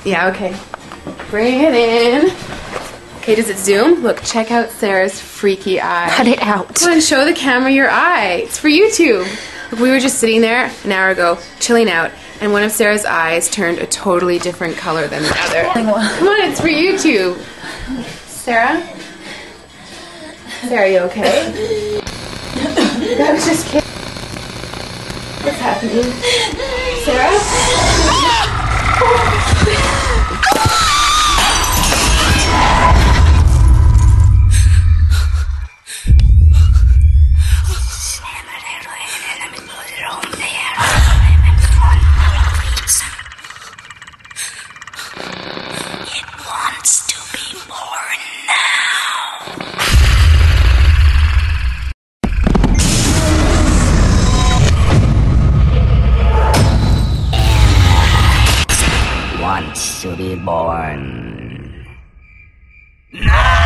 Yeah, okay. Bring it in. Okay, does it zoom? Look, check out Sarah's freaky eye. Cut it out. Come on, show the camera your eye. It's for YouTube. Look, we were just sitting there an hour ago, chilling out, and one of Sarah's eyes turned a totally different color than the other. Come on, it's for YouTube. Sarah? Sarah, you okay? I was just kidding. What's happening? Sarah? It wants to be born now. Wants to be born. No!